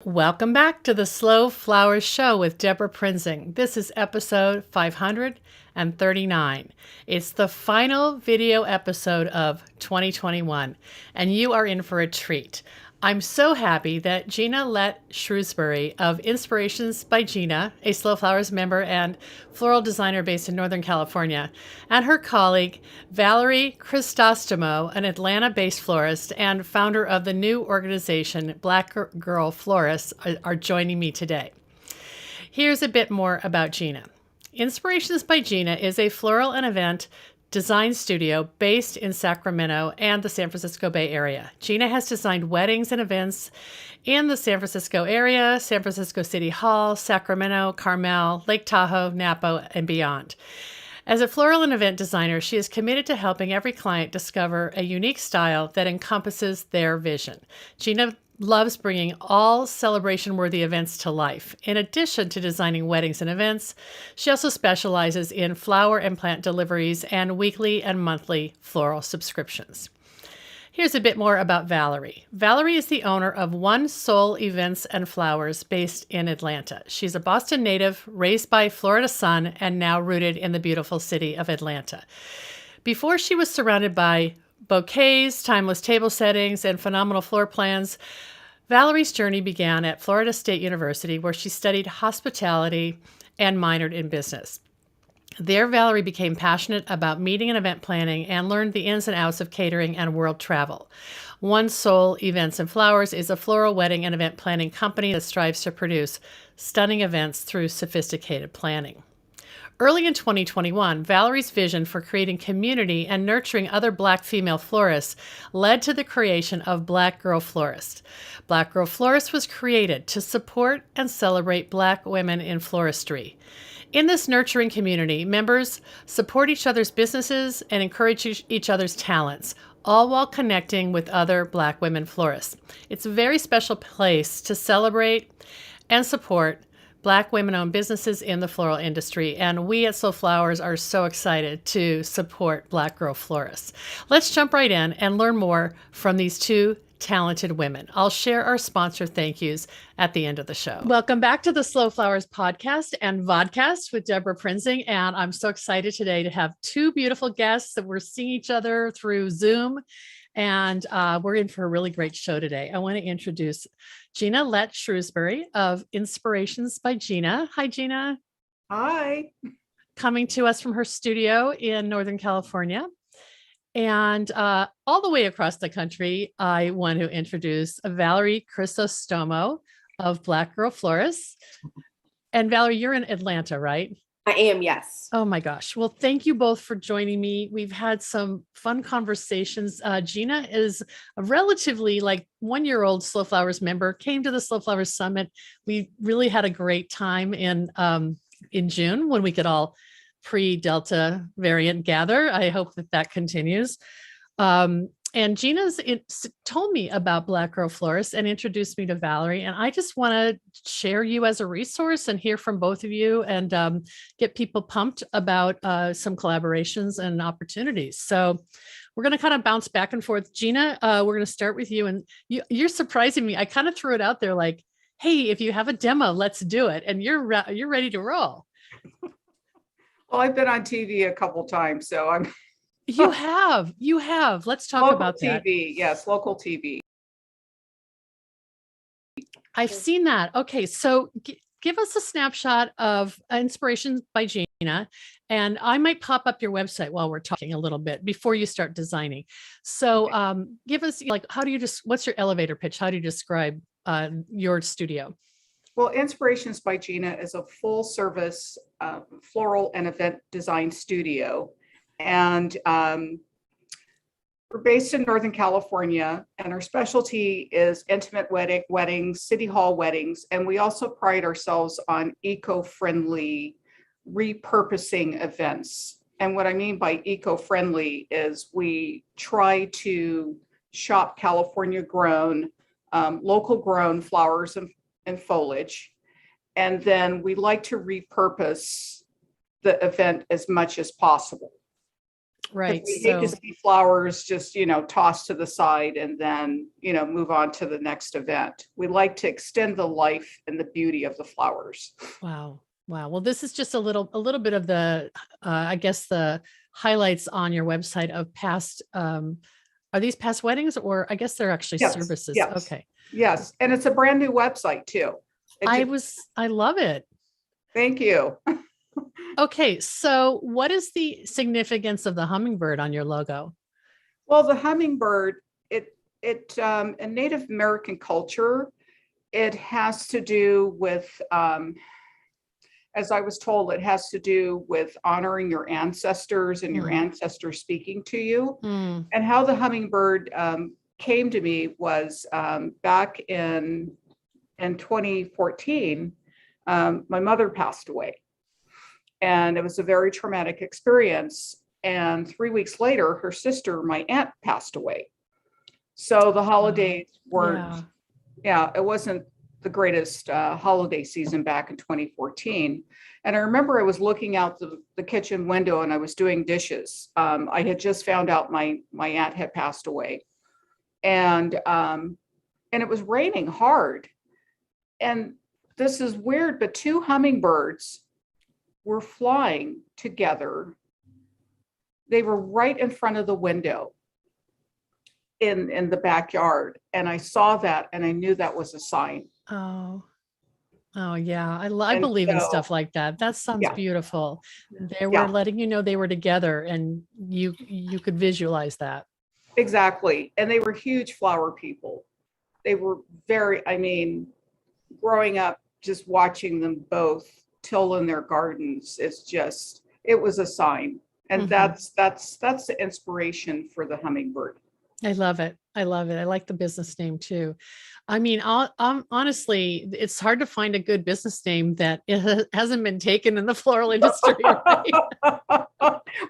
Welcome back to the Slow Flowers Show with Deborah Prinzing. This is episode 539. It's the final video episode of 2021, and you are in for a treat. I'm so happy that Gina Lett Shrewsberry of Inspirations by Gina, a Slow Flowers member and floral designer based in Northern California, and her colleague Valerie Crisostomo, an Atlanta-based florist and founder of the new organization Black Girl Florists, are joining me today. Here's a bit more about Gina. Inspirations by Gina is a floral and event design studio based in Sacramento and the San Francisco Bay Area. Gina has designed weddings and events in the San Francisco area, San Francisco City Hall, Sacramento, Carmel, Lake Tahoe, Napa, and beyond. As a floral and event designer, she is committed to helping every client discover a unique style that encompasses their vision. Gina loves bringing all celebration-worthy events to life. In addition to designing weddings and events, she also specializes in flower and plant deliveries and weekly and monthly floral subscriptions. Here's a bit more about Valerie. Valerie is the owner of One Soul Events and Flowers based in Atlanta. She's a Boston native, raised by Florida sun, and now rooted in the beautiful city of Atlanta. Before she was surrounded by bouquets, timeless table settings, and phenomenal floor plans, Valerie's journey began at Florida State University, where she studied hospitality and minored in business. There, Valerie became passionate about meeting and event planning and learned the ins and outs of catering and world travel. One Soul Events and Flowers is a floral wedding and event planning company that strives to produce stunning events through sophisticated planning. Early in 2021, Valerie's vision for creating community and nurturing other Black female florists led to the creation of Black Girl Florist. Black Girl Florist was created to support and celebrate Black women in floristry. In this nurturing community, members support each other's businesses and encourage each other's talents, all while connecting with other Black women florists. It's a very special place to celebrate and support Black women-owned businesses in the floral industry, and we at Slow Flowers are so excited to support Black Girl Florists. Let's jump right in and learn more from these two talented women. I'll share our sponsor thank yous at the end of the show. Welcome back to the Slow Flowers podcast and vodcast with Deborah Prinzing, and I'm so excited today to have two beautiful guests that we're seeing each other through Zoom. And we're in for a really great show today. I want to introduce Gina Lett Shrewsberry of Inspirations by Gina. Hi, Gina. Hi. Coming to us from her studio in Northern California. And all the way across the country, I want to introduce Valerie Crisostomo of Black Girl Florists. And Valerie, you're in Atlanta, right? I am, yes. Oh my gosh. Well, thank you both for joining me. We've had some fun conversations. Gina is a relatively 1-year-old Slow Flowers member, came to the Slow Flowers Summit. We really had a great time in June when we could all pre-Delta variant gather. I hope that continues. And Gina's told me about Black Girl Florist and introduced me to Valerie. And I just want to share you as a resource and hear from both of you and get people pumped about some collaborations and opportunities. So we're going to kind of bounce back and forth. Gina, we're going to start with you. And you're surprising me. I kind of threw it out there like, hey, if you have a demo, let's do it. And you're ready to roll. Well, I've been on TV a couple times, so I'm... You have. Let's talk local about that. TV, yes, local TV. I've seen that. Okay, so give us a snapshot of Inspirations by Gina, and I might pop up your website while we're talking a little bit before you start designing. So give us what's your elevator pitch? How do you describe your studio? Well, Inspirations by Gina is a full service floral and event design studio. And we're based in Northern California, and our specialty is intimate weddings, city hall weddings, and we also pride ourselves on eco-friendly repurposing events. And what I mean by eco-friendly is we try to shop California grown, local grown flowers and foliage, and then we like to repurpose the event as much as possible. Because Right. we hate to So, see flowers just, tossed to the side and then, move on to the next event. We like to extend the life and the beauty of the flowers. wow. Wow. Well, this is just a little bit of the, I guess the highlights on your website of past, are these past weddings, or I guess they're actually Yes, services? yes, Okay. yes. And it's a brand new website too. It just, I love it. thank you. Okay. So what is the significance of the hummingbird on your logo? Well, the hummingbird, in Native American culture, it has to do with, as I was told, it has to do with honoring your ancestors and your Mm, ancestors speaking to you. mm, And how the hummingbird came to me was back in 2014, my mother passed away. And it was a very traumatic experience. And 3 weeks later, her sister, my aunt, passed away. So the wow. holidays weren't, Yeah. yeah, it wasn't the greatest holiday season back in 2014. And I remember I was looking out the kitchen window and I was doing dishes. I had just found out my aunt had passed away. And it was raining hard. And this is weird, but two hummingbirds were flying together. They were right in front of the window in the backyard. And I saw that and I knew that was a sign. Oh, oh yeah. I And believe in so, stuff like that. That sounds yeah, beautiful. They were yeah, letting you know they were together, and you could visualize that. exactly. And they were huge flower people. They were very, I mean, growing up, just watching them both till in their gardens, it was a sign. And Mhm. that's the inspiration for the hummingbird. I love it. I love it. I like the business name too. I mean, honestly, it's hard to find a good business name that hasn't been taken in the floral industry, right?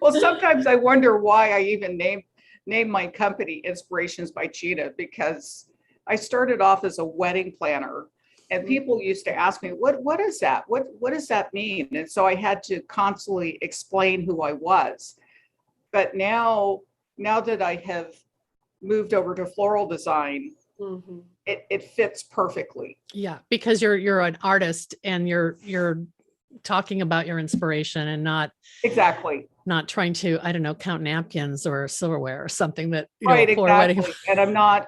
Well, sometimes I wonder why I even named my company Inspirations by Gina, because I started off as a wedding planner and people used to ask me, what is that? What does that mean? And so I had to constantly explain who I was. But now that I have moved over to floral design, Mhm. it fits perfectly. Yeah, because you're an artist and you're talking about your inspiration and Exactly. not trying to, I don't know, count napkins or silverware or something that, a Right, poor wedding. exactly. And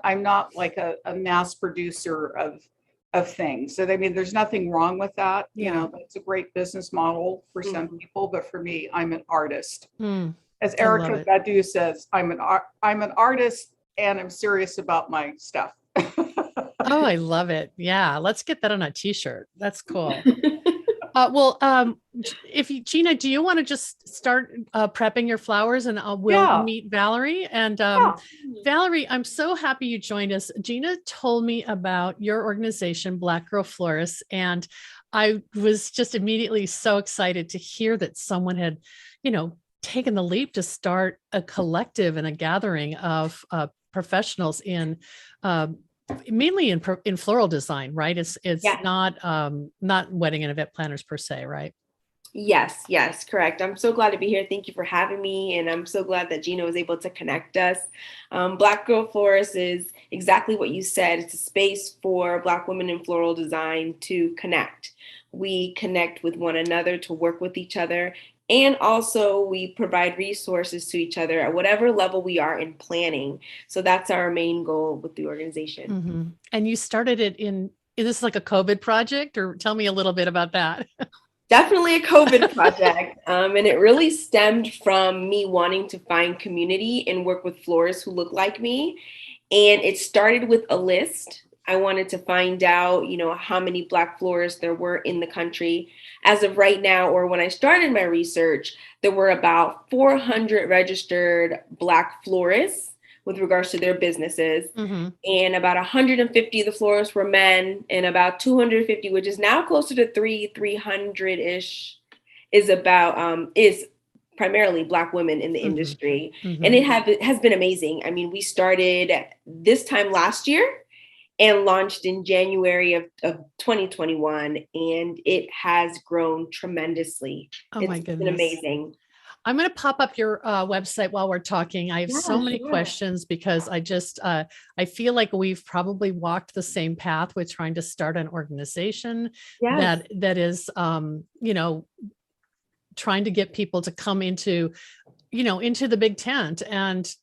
I'm not like a mass producer of things. So I mean, there's nothing wrong with that. Yeah. That's a great business model for some Mhm. people, but for me, I'm an artist. Mm, As I love Erica it. Badu says, I'm an artist and I'm serious about my stuff. Oh, I love it. Yeah. Let's get that on a t-shirt. That's cool. Well, if you, Gina, do you want to just start prepping your flowers, and we'll Yeah, meet Valerie? And yeah. Valerie, I'm so happy you joined us. Gina told me about your organization, Black Girl Florists, and I was just immediately so excited to hear that someone had, taken the leap to start a collective and a gathering of professionals in uh, mainly in floral design, right? It's Yeah. not wedding and event planners per se, right? Yes, yes, correct. I'm so glad to be here. Thank you for having me. And I'm so glad that Gina was able to connect us. Black Girl Florist is exactly what you said. It's a space for Black women in floral design to connect. We connect with one another, to work with each other. And also, we provide resources to each other at whatever level we are in planning. So that's our main goal with the organization. Mhm. And you started it is this like a COVID project, or tell me a little bit about that? Definitely a COVID project. And it really stemmed from me wanting to find community and work with florists who look like me. And it started with a list. I wanted to find out, how many Black florists there were in the country. As of right now, or when I started my research, there were about 400 registered Black florists with regards to their businesses. Hmm. And about 150 of the florists were men, and about 250, which is now closer to 300-ish, is primarily Black women in the Hmm. industry. And Hmm. it has been amazing. I mean, we started this time last year and launched in January of 2021, and it has grown tremendously. Oh my It's been goodness. amazing. I'm going to pop up your website while we're talking. I have so many questions because I feel like we've probably walked the same path with trying to start an organization that is, trying to get people to come into the big tent and,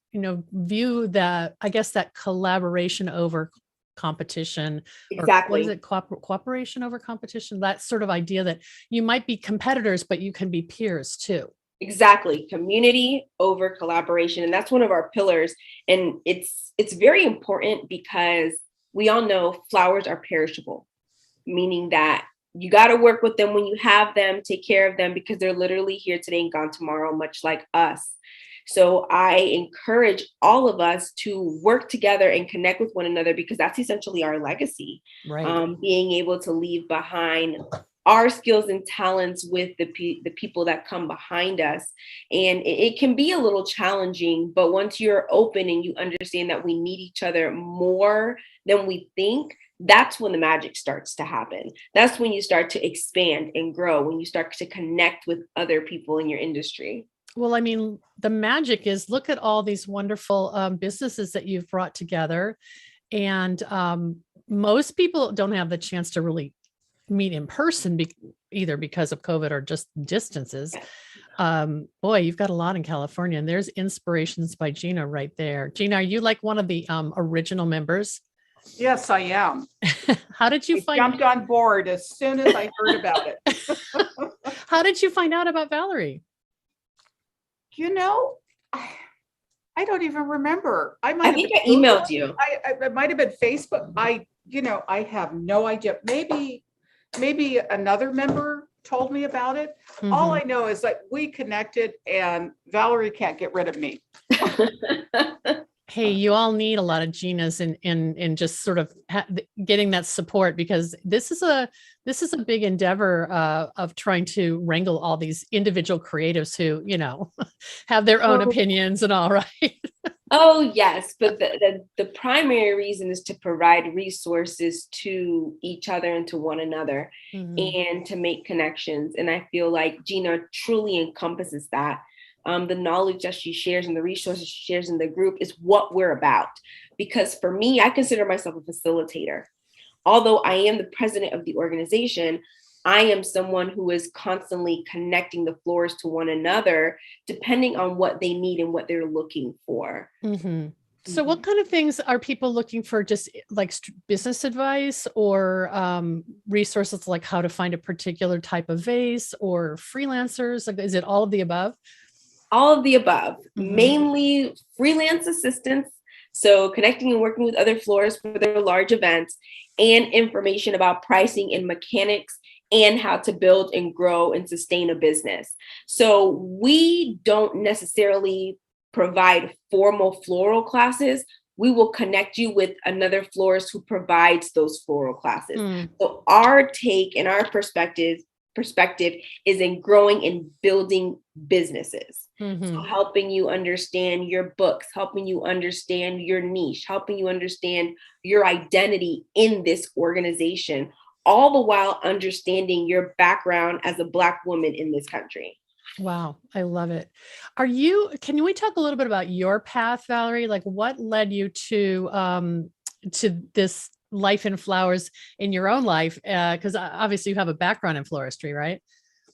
view that, I guess, that collaboration over competition. Exactly. Or what is it? Cooperation over competition. That sort of idea that you might be competitors, but you can be peers too. Exactly. Community over collaboration. And that's one of our pillars. And it's very important because we all know flowers are perishable, meaning that you got to work with them when you have them, take care of them, because they're literally here today and gone tomorrow, much like us. So I encourage all of us to work together and connect with one another, because that's essentially our legacy. Right. Being able to leave behind our skills and talents with the people that come behind us. And it can be a little challenging, but once you're open and you understand that we need each other more than we think, that's when the magic starts to happen. That's when you start to expand and grow, when you start to connect with other people in your industry. Well, I mean, the magic is, look at all these wonderful businesses that you've brought together. And most people don't have the chance to really meet in person, either because of COVID or just distances. Boy, you've got a lot in California, and there's Inspirations by Gina right there. Gina, are you like one of the original members? Yes, I am. How did you jumped on board as soon as I heard about it. How did you find out about Valerie? I don't even remember. I think I emailed you. It might have been Facebook. I have no idea. Maybe another member told me about it. Mm-hmm. All I know is that we connected, and Valerie can't get rid of me. Hey, you all need a lot of Ginas in just sort of getting that support, because this is a big endeavor of trying to wrangle all these individual creatives who, have their own opinions and all, right? Oh, yes. But the primary reason is to provide resources to each other and to one another, and to make connections. And I feel like Gina truly encompasses that. The knowledge that she shares and the resources she shares in the group is what we're about. Because for me, I consider myself a facilitator. Although I am the president of the organization, I am someone who is constantly connecting the florists to one another, depending on what they need and what they're looking for. Mm-hmm. So what kind of things are people looking for? Just like business advice, or resources like how to find a particular type of vase, or freelancers? Like, is it all of the above? All of the above, mainly freelance assistance. So connecting and working with other florists for their large events, and information about pricing and mechanics, and how to build and grow and sustain a business. So we don't necessarily provide formal floral classes. We will connect you with another florist who provides those floral classes. So our take and our perspective is in growing and building businesses. So helping you understand your books, helping you understand your niche, helping you understand your identity in this organization, all the while understanding your background as a Black woman in this country. Wow, I love it. Can we talk a little bit about your path, Valerie? Like, what led you to this life in flowers in your own life? Because obviously you have a background in floristry, right?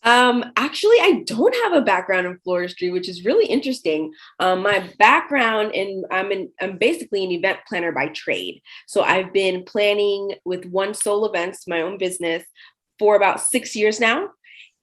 Actually, I don't have a background in floristry, which is really interesting. My background I'm basically an event planner by trade. So I've been planning with One Soul Events, my own business, for about 6 years now.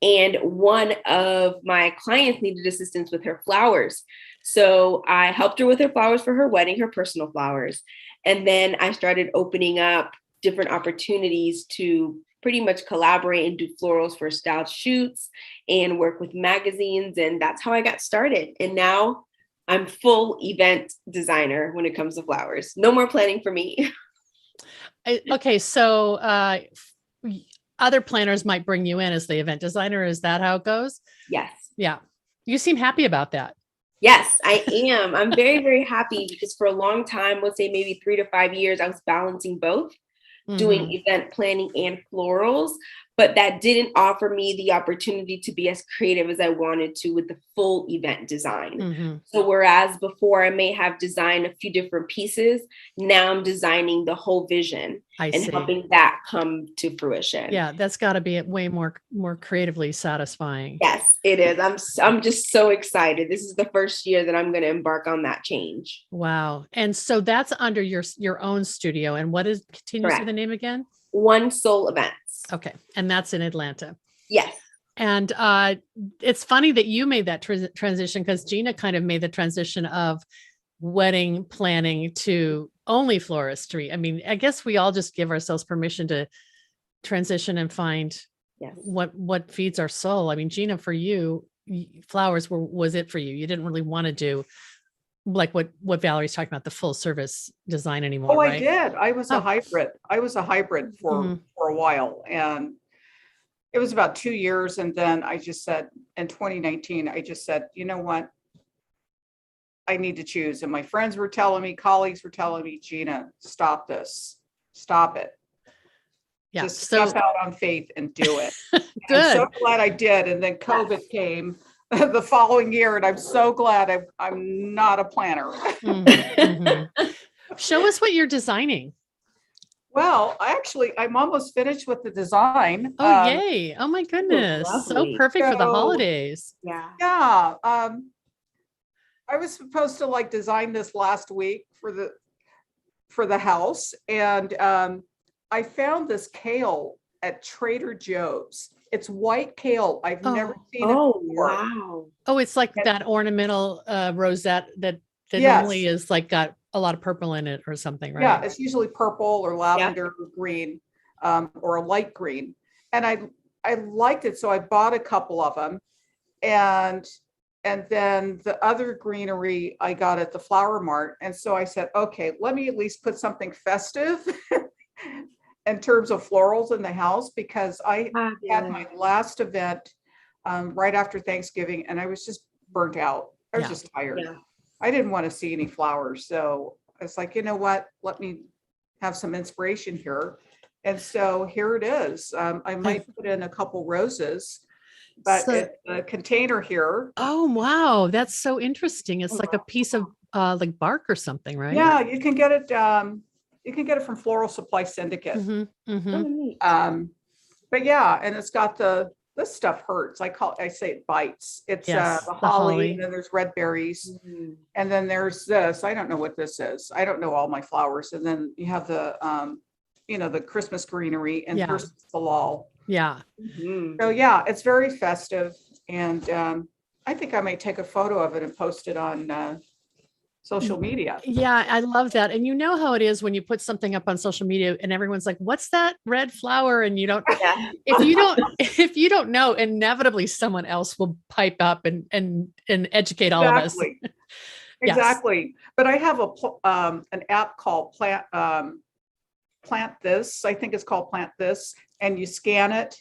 And one of my clients needed assistance with her flowers. So I helped her with her flowers for her wedding, her personal flowers. And then I started opening up different opportunities to pretty much collaborate and do florals for style shoots and work with magazines. And that's how I got started. And now I'm full event designer when it comes to flowers. No more planning for me. Okay. So other planners might bring you in as the event designer. Is that how it goes? Yes. Yeah. You seem happy about that. Yes, I am. I'm very, very happy, because for a long time, let's say maybe 3 to 5 years, I was balancing both, doing event planning and florals. but that didn't offer me the opportunity to be as creative as I wanted to with the full event design. So whereas before I may have designed a few different pieces, now I'm designing the whole vision and helping that come to fruition. Yeah, that's got to be way more creatively satisfying. Yes, it is. I'm just so excited. This is the first year that I'm going to embark on that change. Wow. And so that's under your own studio. And what is, can you say the name again? One Soul Events. Okay. And that's in Atlanta. Yes. And it's funny that you made that transition, because Gina kind of made the transition of wedding planning to only floristry. I mean, I guess we all just give ourselves permission to transition and find what feeds our soul. I mean, Gina, for you, flowers was it for you? You didn't really want to do like what Valerie's talking about, the full service design anymore. Oh, right? I did. I was a hybrid. I was a hybrid for a while, and it was about 2 years. And then I just said in 2019, I just said, you know what? I need to choose. And my friends were telling me, colleagues were telling me, Gina, stop this. Stop it. Yeah. Just step out on faith and do it. Good. I'm so glad I did. And then COVID came the following year, and I'm so glad I'm not a planner. Show us what you're designing. Well, I'm almost finished with the design. Oh, yay. Oh my goodness. So perfect for the holidays. Yeah. Yeah. I was supposed to like design this last week for the house. And I found this kale at Trader Joe's. It's white kale. I've never seen it before. Wow. Oh, it's like that ornamental rosette that normally is like got a lot of purple in it or something, right? Yeah, it's usually purple or lavender or green, or a light green. And I liked it, so I bought a couple of them. And then the other greenery I got at the Flower Mart. And so I said, okay, let me at least put something festive in terms of florals in the house, because I had my last event right after Thanksgiving, and I was just burnt out. I was just tired. Yeah. I didn't want to see any flowers. So it's like, you know what, let me have some inspiration here. And so here it is. I might put in a couple roses, but it's a container here. Oh, wow. That's so interesting. It's like a piece of like bark or something, right? Yeah, you can get it. You can get it from Floral Supply Syndicate. But yeah, and it's got this stuff hurts. I say it bites. It's the holly, and then there's red berries. And then there's this. I don't know what this is. I don't know all my flowers. And then you have the the Christmas greenery, and here's the lol. Yeah. So yeah, it's very festive. And I think I might take a photo of it and post it on social media. Yeah, I love that. And you know how it is when you put something up on social media and everyone's like, what's that red flower? And you don't, if you don't know, inevitably someone else will pipe up and educate all of us. Exactly. But I have an app called Plant This. I think it's called Plant This, and you scan it,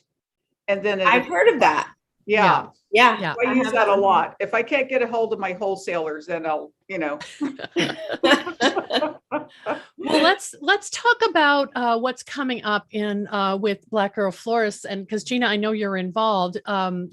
and then I've heard of that. Yeah. I use that a lot. If I can't get a hold of my wholesalers, then I'll, Well, let's talk about what's coming up in with Black Girl Florists, and because Gina, I know you're involved.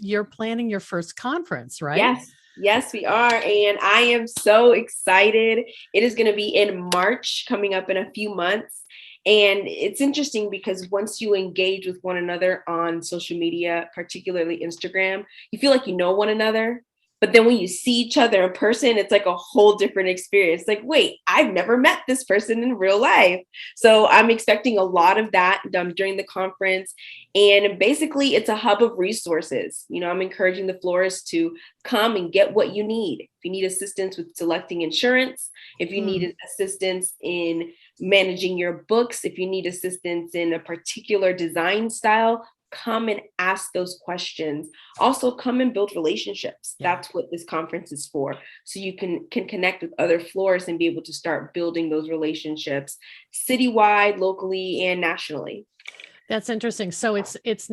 You're planning your first conference, right? Yes, we are, and I am so excited. It is going to be in March, coming up in a few months. And it's interesting because once you engage with one another on social media, particularly Instagram, you feel like you know one another. But then when you see each other in person, it's like a whole different experience. Like, wait, I've never met this person in real life. So I'm expecting a lot of that during the conference. And basically, it's a hub of resources. I'm encouraging the florists to come and get what you need. If you need assistance with selecting insurance, if you need assistance in managing your books, if you need assistance in a particular design style, come and ask those questions. Also, come and build relationships. That's what this conference is for. So you can connect with other florists and be able to start building those relationships citywide, locally, and nationally. That's interesting. So it's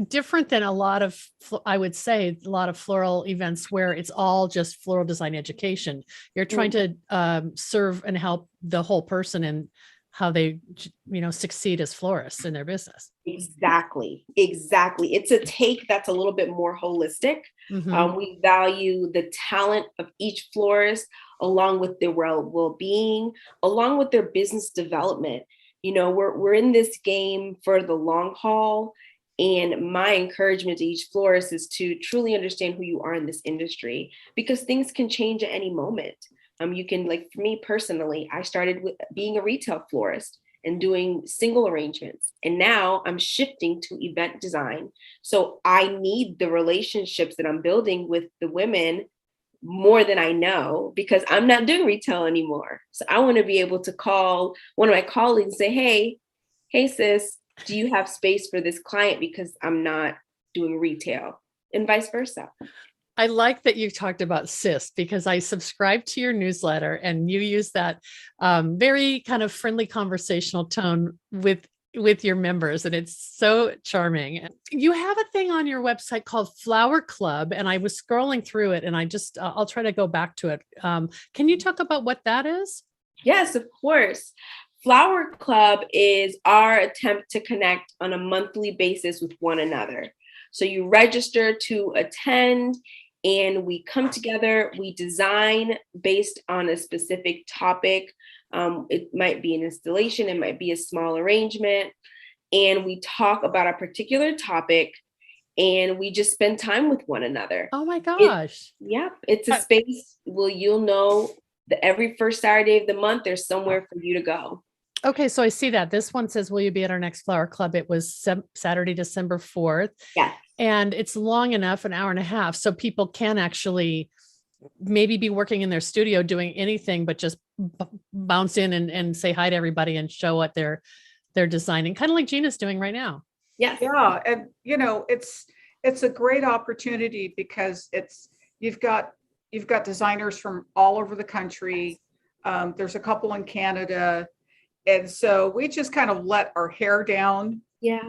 different than a lot of, I would say, a lot of floral events where it's all just floral design education. You're trying to serve and help the whole person, and how they, succeed as florists in their business. Exactly. It's a take that's a little bit more holistic. Mm-hmm. We value the talent of each florist along with their well-being, along with their business development. We're in this game for the long haul. And my encouragement to each florist is to truly understand who you are in this industry, because things can change at any moment. You can, like for me personally, I started with being a retail florist and doing single arrangements. And now I'm shifting to event design. So I need the relationships that I'm building with the women more than I know, because I'm not doing retail anymore. So I want to be able to call one of my colleagues and say, hey sis, do you have space for this client? Because I'm not doing retail, and vice versa. I like that you talked about sis, because I subscribe to your newsletter and you use that very kind of friendly conversational tone with your members, and it's so charming. You have a thing on your website called Flower Club, and I was scrolling through it, and I just I'll try to go back to it. Can you talk about what that is? Yes, of course. Flower Club is our attempt to connect on a monthly basis with one another. So you register to attend, and we come together, we design based on a specific topic. It might be an installation, it might be a small arrangement, and we talk about a particular topic, and we just spend time with one another. Oh my gosh. It's a space where you'll know that every first Saturday of the month, there's somewhere for you to go. Okay, so I see that this one says, will you be at our next flower club? It was Saturday, December 4th. Yeah. And it's long enough, an hour and a half, so people can actually maybe be working in their studio doing anything but just bounce in and say hi to everybody and show what they're designing, kind of like Gina's doing right now. Yes. Yeah, and it's a great opportunity because you've got designers from all over the country. There's a couple in Canada, and so we just kind of let our hair down. Yeah.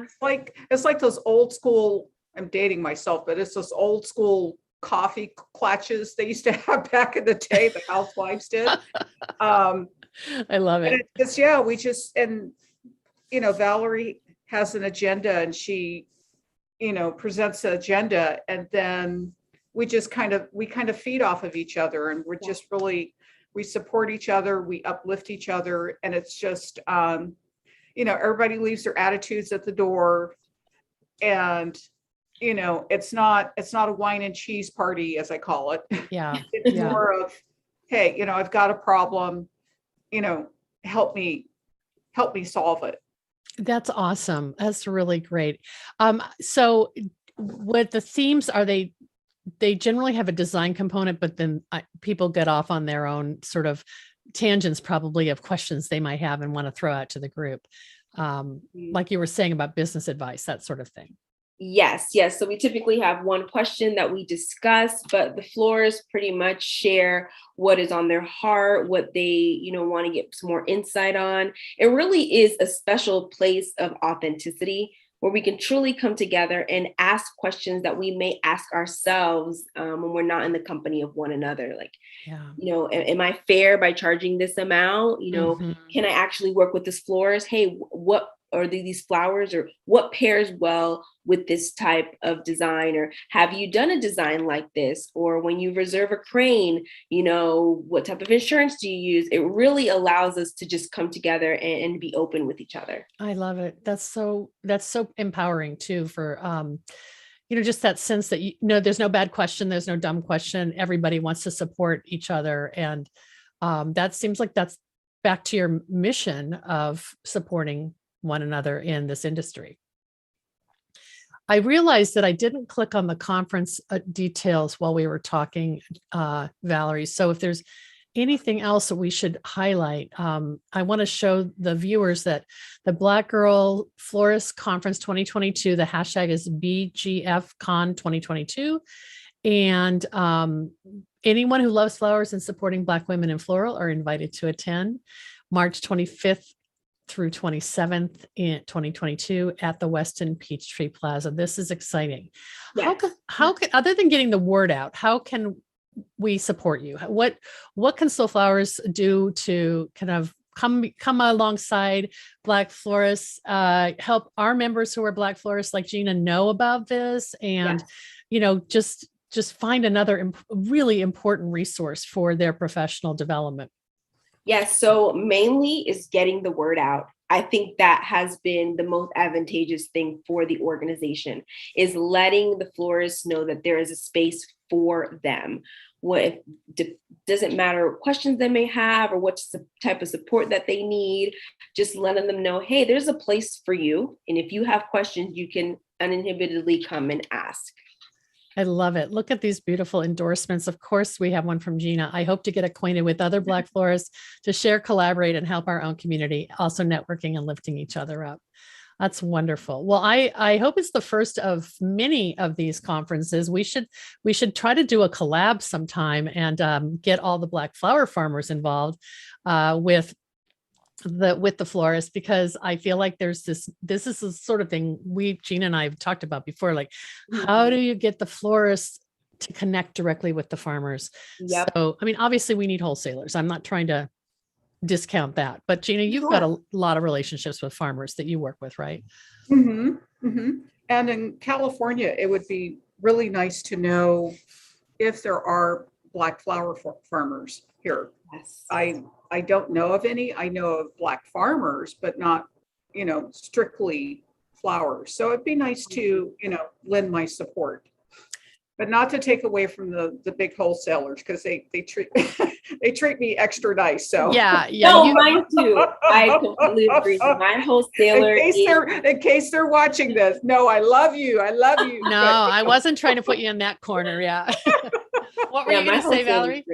It's like those old school. I'm dating myself, but it's those old school coffee clutches they used to have back in the day, the housewives did. I love it. We just, and Valerie has an agenda, and she presents an agenda, and then we kind of feed off of each other, and we're just really, we support each other, we uplift each other, and it's just everybody leaves their attitudes at the door, and it's not a wine and cheese party, as I call it. Yeah. It's more of, hey, I've got a problem, help me solve it. That's awesome. That's really great. So with the themes, are they generally have a design component, but then people get off on their own sort of tangents, probably, of questions they might have and want to throw out to the group. Like you were saying about business advice, that sort of thing. Yes. So we typically have one question that we discuss, but the florists pretty much share what is on their heart, what they, want to get some more insight on. It really is a special place of authenticity where we can truly come together and ask questions that we may ask ourselves when we're not in the company of one another. Like, am I fair by charging this amount? Can I actually work with this florist? Hey, what are these flowers, or what pairs well with this type of design? Or have you done a design like this? Or when you reserve a crane, what type of insurance do you use? It really allows us to just come together and be open with each other. I love it. That's so empowering too, for just that sense that there's no bad question, there's no dumb question. Everybody wants to support each other, and that seems like that's back to your mission of supporting one another in this industry. I realized that I didn't click on the conference details while we were talking, Valerie. So if there's anything else that we should highlight, I want to show the viewers that the Black Girl Florist Conference 2022, the hashtag is BGFCon 2022. And anyone who loves flowers and supporting Black women in floral are invited to attend March 25th through 27th in 2022 at the Westin Peachtree Plaza. This is exciting. Yes. How can, other than getting the word out, how can we support you? What can Slow Flowers do to kind of come alongside Black florists, help our members who are Black florists like Gina know about this, and just find another really important resource for their professional development. Yes, so mainly is getting the word out. I think that has been the most advantageous thing for the organization, is letting the florists know that there is a space for them. What doesn't matter what questions they may have or what type of support that they need, just letting them know, hey, there's a place for you. And if you have questions, you can uninhibitedly come and ask. I love it. Look at these beautiful endorsements. Of course, we have one from Gina. I hope to get acquainted with other Black florists to share, collaborate, and help our own community, also networking and lifting each other up. That's wonderful. Well, I hope it's the first of many of these conferences. We should try to do a collab sometime and get all the Black flower farmers involved with the florist, because I feel like this is the sort of thing Gina and I have talked about before, like how do you get the florists to connect directly with the farmers? Yep. So, I mean, obviously we need wholesalers. I'm not trying to discount that, but Gina, you've got a lot of relationships with farmers that you work with, right? Mm-hmm, mm-hmm. And in California, it would be really nice to know if there are Black flower farmers here. Yes. I don't know of any. I know of Black farmers, but not, strictly flowers. So it'd be nice to, lend my support, but not to take away from the big wholesalers, because they treat they treat me extra nice. So yeah. No, mine too. I completely agree. My wholesaler, in case they're watching this, no, I love you. I love you. No, I wasn't trying to put you in that corner. Yeah. What were you going to say, Valerie?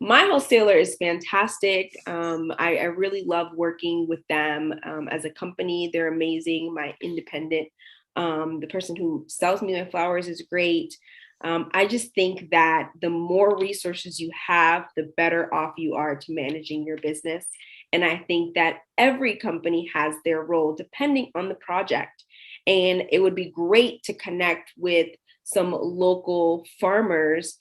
My wholesaler is fantastic. I really love working with them as a company. They're amazing. My independent, the person who sells me my flowers is great. I just think that the more resources you have, the better off you are to managing your business. And I think that every company has their role depending on the project. And it would be great to connect with some local farmers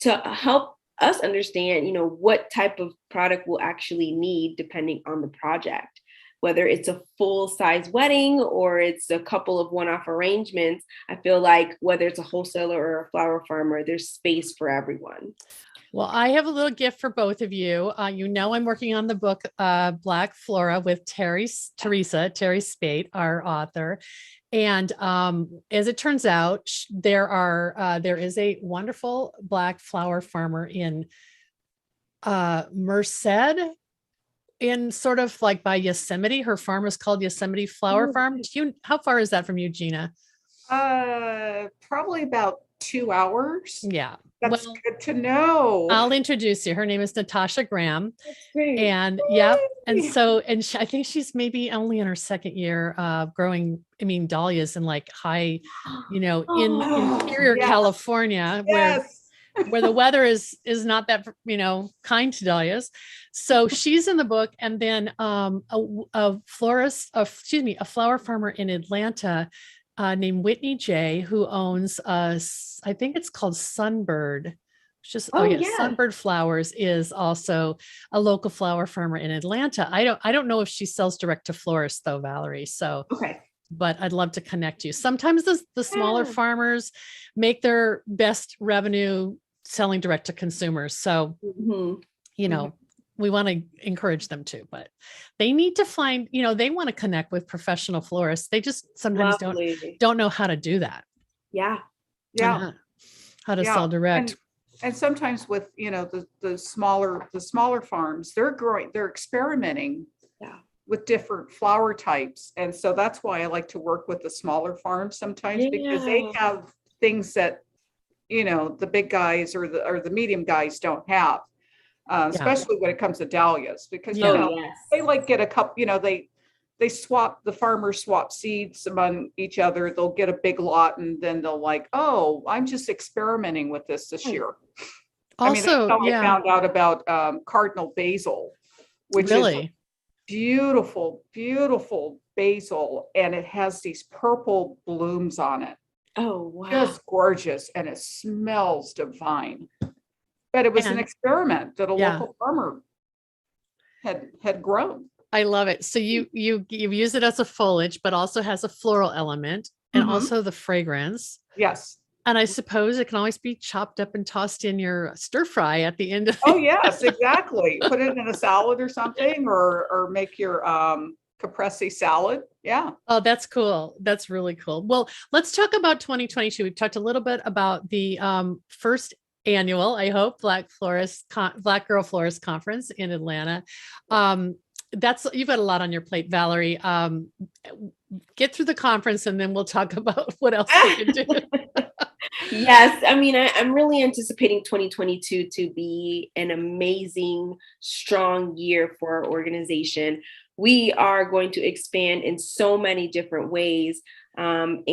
to help us understand, what type of product we'll actually need depending on the project. Whether it's a full-size wedding or it's a couple of one-off arrangements, I feel like whether it's a wholesaler or a flower farmer, there's space for everyone. Well, I have a little gift for both of you. I'm working on the book Black Flora with Terry Spate, our author. And as it turns out, there is a wonderful Black flower farmer in Merced, in sort of like by Yosemite. Her farm is called Yosemite Flower Farm. How far is that from you, Gina? Probably about 2 hours. Yeah. That's good to know. I'll introduce you. Her name is Natasha Graham. That's great. And yeah. And so, I think she's maybe only in her second year growing, dahlias in like high, in interior California, where the weather is not that, kind to dahlias. So she's in the book. And then a flower farmer in Atlanta named Whitney J, who owns I think it's called Sunbird. Sunbird Flowers is also a local flower farmer in Atlanta. I don't know if she sells direct to florists though, Valerie. So okay. But I'd love to connect you. Sometimes the smaller farmers make their best revenue selling direct to consumers. So, we want to encourage them to, but they need to find, they want to connect with professional florists. They just sometimes don't know how to do that. Yeah. Yeah. How to sell direct. And sometimes with, the smaller farms, they're experimenting with different flower types. And so that's why I like to work with the smaller farms sometimes, because they have things that, the big guys or the medium guys don't have. Especially when it comes to dahlias, because they like get a couple, the farmers swap seeds among each other. They'll get a big lot and then they'll like, oh, I'm just experimenting with this year. Also, I found out about Cardinal Basil, which is beautiful, beautiful basil, and it has these purple blooms on it. Oh, wow. Just gorgeous, and it smells divine. But it was an experiment that a local farmer had grown. I love it. So you use it as a foliage, but also has a floral element and Mhm. also the fragrance. Yes. And I suppose it can always be chopped up and tossed in your stir fry at the end of Oh, yes, exactly. Put it in a salad or something, or make your caprese salad. Yeah. Oh, that's cool. That's really cool. Well, let's talk about 2022. We've talked a little bit about the first annual, I hope, Black Girl Florist Conference in Atlanta. That's you've got a lot on your plate, Valerie. Get through the conference and then we'll talk about what else we can do. Yes, I mean, I'm really anticipating 2022 to be an amazing, strong year for our organization. We are going to expand in so many different ways, and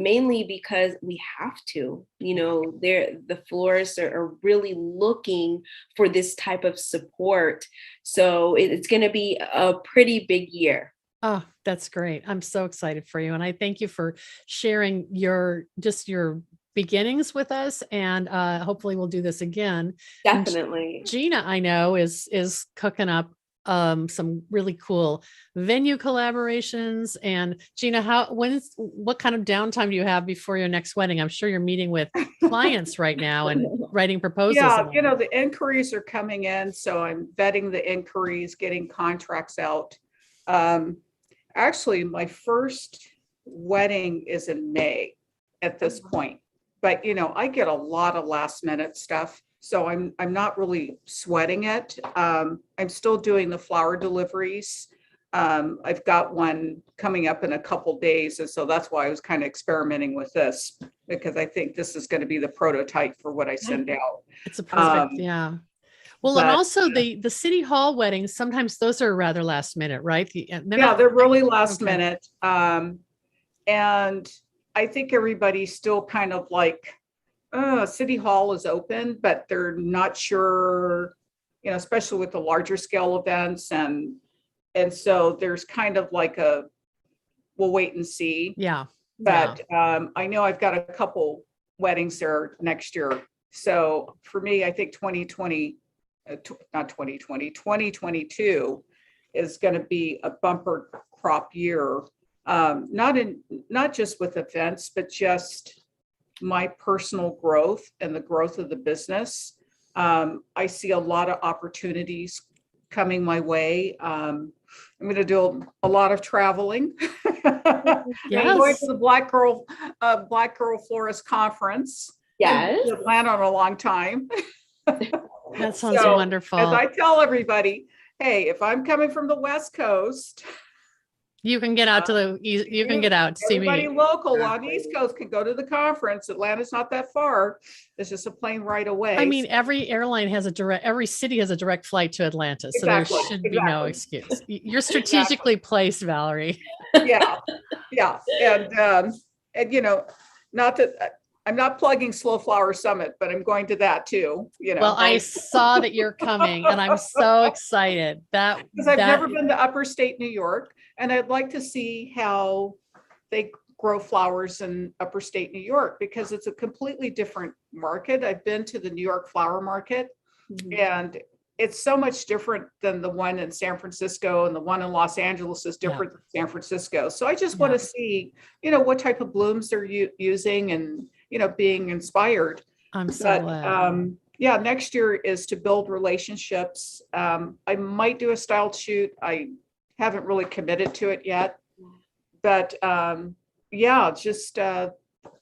mainly because we have to. The florists are really looking for this type of support. So it's going to be a pretty big year. Oh, that's great. I'm so excited for you. And I thank you for sharing your beginnings with us. And hopefully we'll do this again. And Definitely. Gina, I know, is cooking up some really cool venue collaborations. And Gina, what kind of downtime do you have before your next wedding? I'm sure you're meeting with clients right now and writing proposals. Yeah, the inquiries are coming in, so I'm vetting the inquiries, getting contracts out. Actually, my first wedding is in May at this point, but I get a lot of last minute stuff, so I'm not really sweating it. I'm still doing the flower deliveries. I've got one coming up in a couple days, and so that's why I was kind of experimenting with this, because I think this is going to be the prototype for what I send out. It's a perfect, yeah. Well, and also the city hall weddings, sometimes those are rather last minute, right? They're really last minute. And I think everybody's still kind of like, city hall is open, but they're not sure, especially with the larger scale events. And so there's kind of like we'll wait and see. Yeah. But I know I've got a couple weddings there next year. So for me, I think 2022 is going to be a bumper crop year. Not just with events, but just my personal growth and the growth of the business. I see a lot of opportunities coming my way. I'm going to do a lot of traveling. Yes. I'm going to the Black Girl Florist Conference. Yes. In Atlanta in a long time. That sounds wonderful. As I tell everybody, hey, if I'm coming from the West Coast, you can get out to see me. Everybody local on the East Coast can go to the conference. Atlanta's not that far. It's just a plane right away. I mean, every city has a direct flight to Atlanta. So there should be no excuse. You're strategically placed, Valerie. Yeah. And not that I'm not plugging Slow Flower Summit, but I'm going to that too. Well, I saw that you're coming and I'm so excited because I've never been to upper state New York, and I'd like to see how they grow flowers in upper state New York, because it's a completely different market. I've been to the New York flower market, and it's so much different than the one in San Francisco, and the one in Los Angeles is different than San Francisco. So I just want to see, what type of blooms they're using, and being inspired. I'm so glad. Next year is to build relationships. I might do a styled shoot. I haven't really committed to it yet, but the new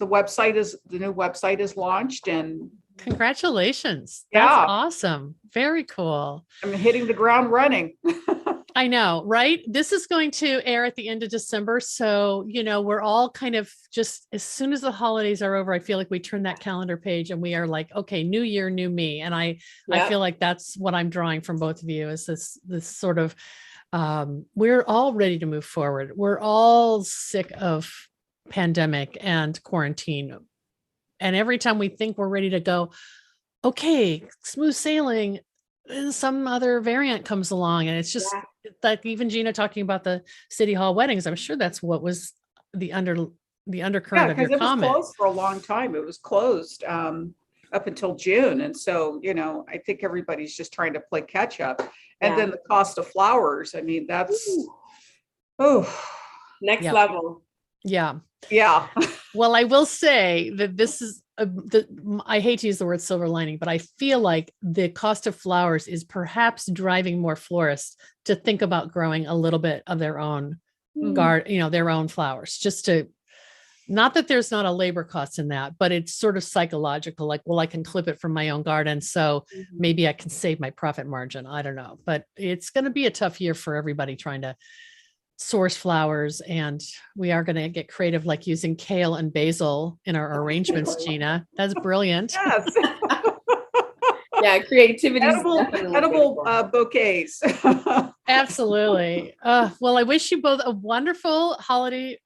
website is launched, and congratulations. That's awesome. Very cool. I'm hitting the ground running. I know, right? This is going to air at the end of December. So, we're all kind of just, as soon as the holidays are over, I feel like we turn that calendar page and we are like, okay, new year, new me. And I feel like that's what I'm drawing from both of you, is this sort of, we're all ready to move forward. We're all sick of pandemic and quarantine. And every time we think we're ready to go, okay, smooth sailing, some other variant comes along, and it's just like even Gina talking about the city hall weddings. I'm sure that's what was the undercurrent of your comment. It was closed for a long time. It was closed up until June, and so I think everybody's just trying to play catch up. And then the cost of flowers. I mean, that's, oh, next Yeah. level. Yeah. yeah. Well, I will say that this is, I hate to use the word silver lining, but I feel like the cost of flowers is perhaps driving more florists to think about growing a little bit of their own garden, their own flowers, just to, not that there's not a labor cost in that, but it's sort of psychological, like, well, I can clip it from my own garden, so maybe I can save my profit margin. I don't know, but it's going to be a tough year for everybody trying to source flowers, and we are going to get creative, like using kale and basil in our arrangements. Gina, that's brilliant. Yes. Yeah, creativity. Edible bouquets. Absolutely. Well, I wish you both a wonderful holiday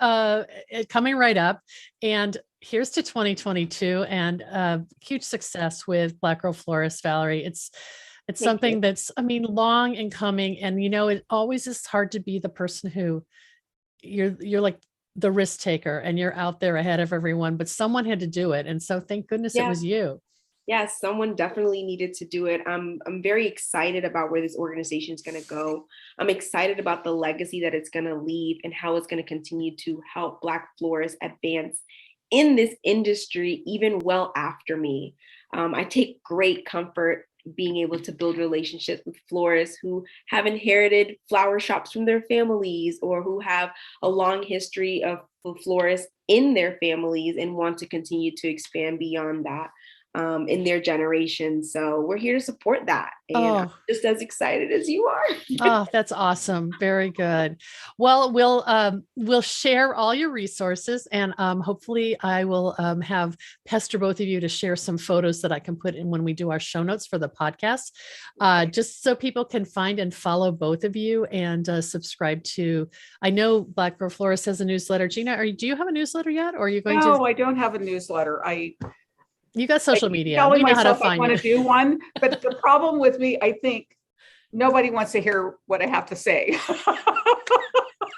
coming right up, and here's to 2022 and huge success with Black Girl Florist, Valerie. It's something that's, I mean, long in coming, and it always is hard to be the person who you're like the risk taker and you're out there ahead of everyone, but someone had to do it, and so thank goodness it was you. Yes, someone definitely needed to do it. I'm very excited about where this organization is going to go. I'm excited about the legacy that it's going to leave and how it's going to continue to help Black florists advance in this industry, even well after me. I take great comfort being able to build relationships with florists who have inherited flower shops from their families, or who have a long history of florists in their families and want to continue to expand beyond that in their generation. So we're here to support that. And I'm just as excited as you are. Oh, that's awesome. Very good. Well, we'll share all your resources, and hopefully I will have pester both of you to share some photos that I can put in when we do our show notes for the podcast, just so people can find and follow both of you, and subscribe to, I know Black Girl Florist has a newsletter. Gina, do you have a newsletter yet? Or are you going to? No, I don't have a newsletter. You got social media. Telling myself I want to do one, but the problem with me, I think nobody wants to hear what I have to say.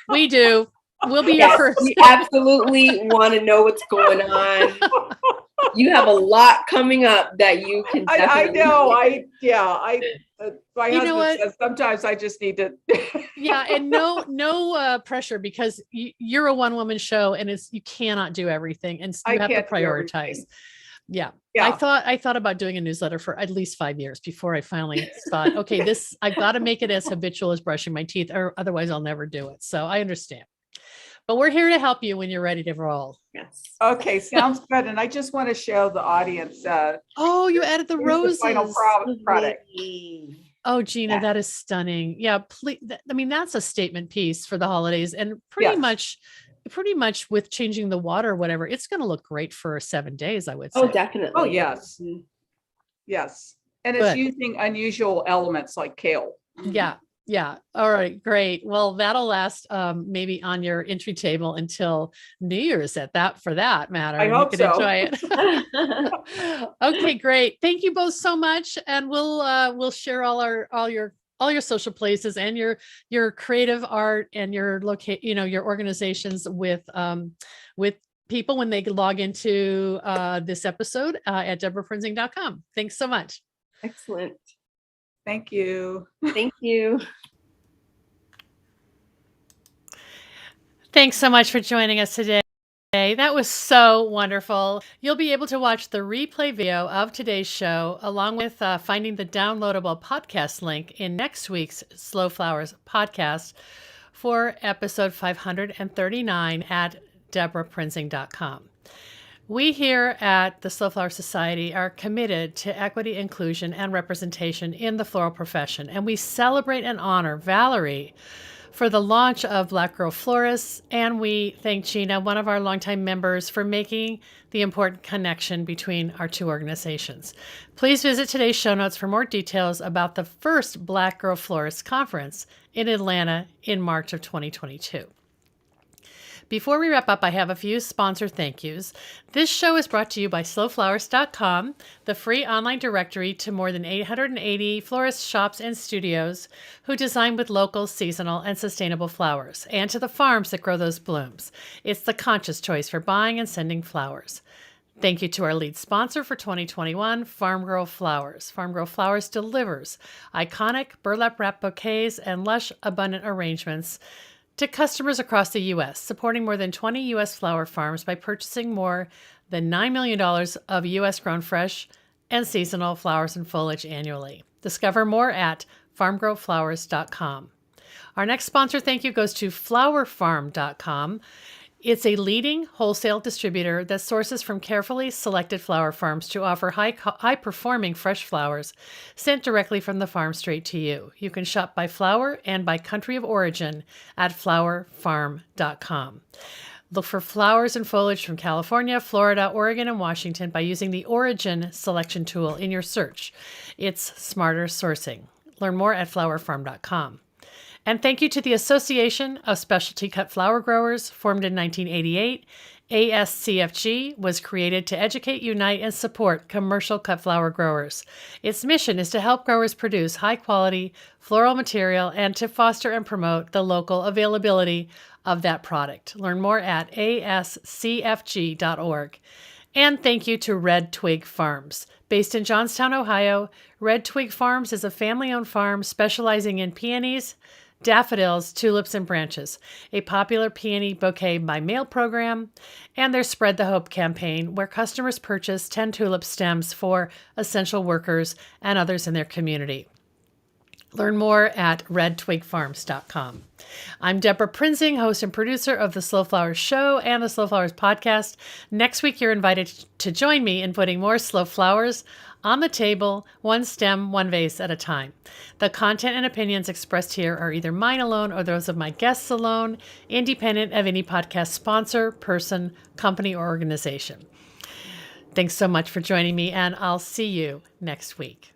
We do. We'll be your first. We absolutely want to know what's going on. You have a lot coming up that you can. I know. My husband says sometimes I just need to. Yeah, and no pressure, because you're a one-woman show, and you cannot do everything, and you have to prioritize. Yeah. I thought about doing a newsletter for at least 5 years before I finally thought, okay, I've got to make it as habitual as brushing my teeth, or otherwise I'll never do it. So I understand, but we're here to help you when you're ready to roll. Yes. Okay. Sounds good. And I just want to show the audience. You added the roses. The final product. Oh, Gina, that is stunning. Yeah. Please. I mean, that's a statement piece for the holidays, and pretty much with changing the water or whatever, it's going to look great for 7 days, I would say. Oh, definitely. Oh, yes. Yes. And it's using unusual elements like kale. Yeah. Yeah. All right. Great. Well, that'll last maybe on your entry table until New Year's for that matter. I hope so. Enjoy it. Okay, great. Thank you both so much. And we'll share all your social places and your creative art and your your organizations with people when they log into this episode at deborahprinzing.com. Thanks so much. Excellent. Thank you. Thank you. Thanks so much for joining us today. That was so wonderful. You'll be able to watch the replay video of today's show, along with finding the downloadable podcast link in next week's Slow Flowers podcast for episode 539 at deborahprinzing.com. We here at the Slow Flower Society are committed to equity, inclusion, and representation in the floral profession, and we celebrate and honor Valerie for the launch of Black Girl Florists, and we thank Gina, one of our longtime members, for making the important connection between our two organizations. Please visit today's show notes for more details about the first Black Girl Florists Conference in Atlanta in March of 2022. Before we wrap up, I have a few sponsor thank yous. This show is brought to you by slowflowers.com, the free online directory to more than 880 florist shops and studios who design with local, seasonal, and sustainable flowers, and to the farms that grow those blooms. It's the conscious choice for buying and sending flowers. Thank you to our lead sponsor for 2021, Farm Girl Flowers. Farm Girl Flowers delivers iconic burlap wrap bouquets and lush, abundant arrangements to customers across the U.S., supporting more than 20 U.S. flower farms by purchasing more than $9 million of U.S. grown fresh and seasonal flowers and foliage annually. Discover more at farmgirlflowers.com. Our next sponsor thank you goes to flowerfarm.com. It's a leading wholesale distributor that sources from carefully selected flower farms to offer high-performing fresh flowers sent directly from the farm straight to you. You can shop by flower and by country of origin at flowerfarm.com. Look for flowers and foliage from California, Florida, Oregon, and Washington by using the Origin selection tool in your search. It's smarter sourcing. Learn more at flowerfarm.com. And thank you to the Association of Specialty Cut Flower Growers, formed in 1988. ASCFG was created to educate, unite, and support commercial cut flower growers. Its mission is to help growers produce high-quality floral material and to foster and promote the local availability of that product. Learn more at ascfg.org. And thank you to Red Twig Farms. Based in Johnstown, Ohio, Red Twig Farms is a family-owned farm specializing in peonies, daffodils, tulips, and branches, a popular peony bouquet by mail program, and their Spread the Hope campaign, where customers purchase 10 tulip stems for essential workers and others in their community. Learn more at redtwigfarms.com. I'm Deborah Prinzing, host and producer of the Slow Flowers Show and the Slow Flowers Podcast. Next week, you're invited to join me in putting more slow flowers on the table, one stem, one vase at a time. The content and opinions expressed here are either mine alone or those of my guests alone, independent of any podcast sponsor, person, company, or organization. Thanks so much for joining me, and I'll see you next week.